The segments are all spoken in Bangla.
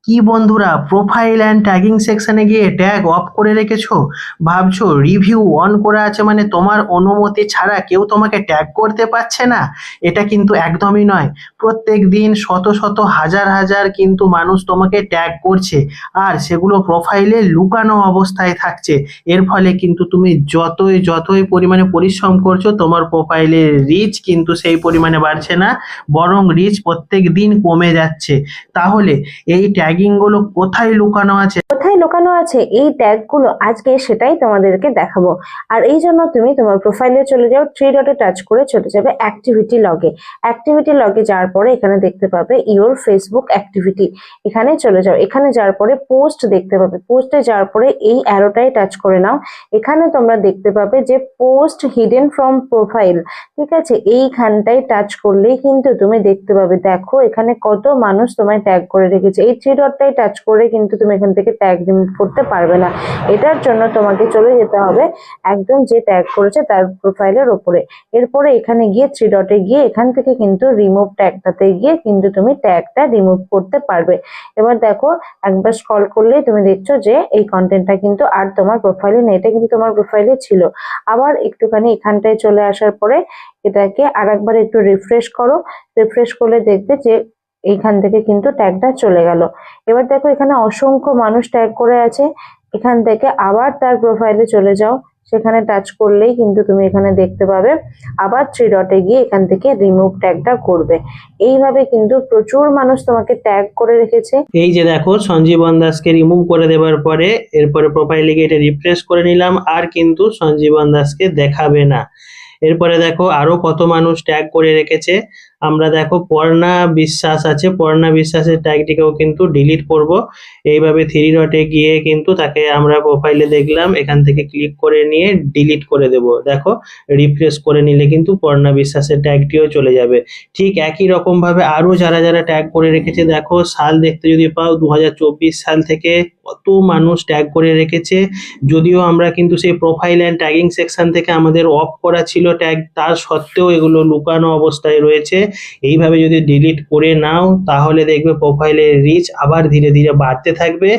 কি বন্ধুরা, প্রোফাইল অ্যান্ড ট্যাগিং সেকশনে গিয়ে ট্যাগ অফ করে রেখেছো? ভাবছো রিভিউ অন করা আছে মানে তোমার অনুমতি ছাড়া কেউ তোমাকে ট্যাগ করতে পারছে না? এটা কিন্তু একদমই নয়। প্রত্যেক দিন শত শত হাজার হাজার কিন্তু মানুষ তোমাকে ট্যাগ করছে, আর সেগুলো প্রোফাইলে লুকানো অবস্থায় থাকছে। এর ফলে কিন্তু তুমি যতই পরিমাণে পরিশ্রম করছো, তোমার প্রোফাইলের রিচ কিন্তু সেই পরিমাণে বাড়ছে না, বরং রিচ প্রত্যেক দিন কমে যাচ্ছে। তাহলে এই ট্যাগিং গুলো কোথায় লুকানো আছে? কোথায় লুকানো আছে এই ট্যাগ গুলো আজকে সেটাই তোমাদেরকে দেখাবো। আর এই জন্য তুমি তোমার প্রোফাইলে চলে যাও, থ্রি ডটে টাচ করে চলে যাবে অ্যাক্টিভিটি লগে। অ্যাক্টিভিটি লগে যাওয়ার পরে এখানে দেখতে পাবে ইওর ফেসবুক অ্যাক্টিভিটি। এখানে চলে যাও, এখানে যাওয়ার পরে পোস্ট দেখতে পাবে। পোস্টে যাওয়ার পরে এই অ্যারোটাই টাচ করে নাও। এখানে তোমরা দেখতে পাবে যে পোস্ট হিডেন ফ্রম প্রোফাইল, ঠিক আছে? এইখানটায় টাচ করলেই কিন্তু তুমি দেখতে পাবে, দেখো এখানে কত মানুষ তোমায় ট্যাগ করে রেখেছে। এই থ্রি ডটটাই টাচ করে কিন্তু তুমি এখান থেকে ট্যাগ রিমুভ করতে পারবে না। এটার জন্য তোমাকে চলে যেতে হবে একদম যে ট্যাগ করেছে তার প্রোফাইলের ওপরে। এরপরে এখানে গিয়ে থ্রি ডটে গিয়ে এখান থেকে কিন্তু রিমুভ ট্যাগটাতে গিয়ে কিন্তু তুমি ট্যাগটা রিমুভ করতে পারবে। এবার দেখো, একবার স্ক্রল করলেই তুমি দেখছো যে এই কন্টেন্টটা কিন্তু আর তোমার প্রোফাইলে নেই, এটা কিন্তু তোমার প্রোফাইলে ছিল। আবার একটুখানি এখানটায় চলে আসার পরে এটাকে আরেকবার একটু রিফ্রেশ করো। রিফ্রেশ করলে দেখবে যে এইখান থেকে কিন্তু ট্যাগটা চলে গেল। এবার দেখো এখানে অসংখ্য মানুষ ট্যাগ করে আছে। এখান থেকে আবার তার প্রোফাইলে চলে যাও, সেখানে টাচ করলেই কিন্তু তুমি এখানে দেখতে পাবে আবার থ্রি ডটে গিয়ে এখান থেকে রিমুভ ট্যাগটা করবে। এইভাবে কিন্তু প্রচুর মানুষ তোমাকে ট্যাগ করে রেখেছে। এই যে দেখো, সঞ্জীবন দাসকে রিমুভ করে দেওয়ার পরে এরপরে প্রোফাইলে গিয়ে এটা রিফ্রেশ করে নিলাম, আর কিন্তু সঞ্জীবন দাসকে দেখাবে না। এরপরে দেখো আরো কত মানুষ ট্যাগ করে রেখেছে। আমরা দেখো পর্ণা বিশ্বাস আছে, পর্ণা বিশ্বাসের ট্যাগটিকেও কিন্তু ডিলিট করব। এইভাবে থ্রি ডটে গিয়ে কিন্তু তাকে আমরা প্রোফাইলে দেখলাম, এখান থেকে ক্লিক করে নিয়ে ডিলিট করে দেব। দেখো, রিফ্রেশ করে নিলে কিন্তু পর্ণা বিশ্বাসের ট্যাগটিও চলে যাবে। ঠিক একই রকম ভাবে আরো যারা যারা ট্যাগ করে রেখেছে, দেখো সাল দেখতে যদি পাও 2024 সাল থেকে কত মানুষ ট্যাগ করে রেখেছে। যদিও আমরা কিন্তু সেই প্রোফাইল অ্যান্ড ট্যাগিং সেকশন থেকে আমাদের অফ করা ছিল ট্যাগ, তার সত্ত্বেও এগুলো লুকানো অবস্থায় রয়েছে। এইভাবে যদি ডিলিট করে নাও তাহলে দেখবে প্রোফাইলের রিচ আবার ধীরে ধীরে বাড়তে থাকবে।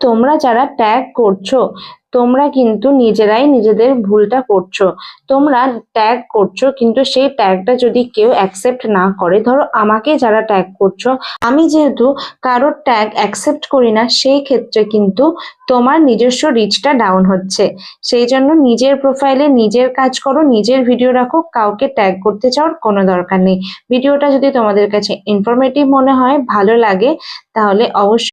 তোমরা যারা ট্যাগ করছো তোমরা কিন্তু নিজেরাই নিজেদের ভুলটা করছো। তোমরা ট্যাগ করছো কিন্তু সেই ট্যাগটা যদি কেউ অ্যাকসেপ্ট না করে, ধরো আমাকে যারা ট্যাগ করছো, আমি যেহেতু কারোর ট্যাগ অ্যাকসেপ্ট করি না, সেই ক্ষেত্রে কিন্তু তোমার নিজস্ব রিচটা ডাউন হচ্ছে। সেই জন্য নিজের প্রোফাইলে নিজের কাজ করো, নিজের ভিডিও রাখো, কাউকে ট্যাগ করতে চাওয়ার কোনো দরকার নেই। ভিডিওটা যদি তোমাদের কাছে ইনফরমেটিভ মনে হয়, ভালো লাগে, তাহলে অবশ্যই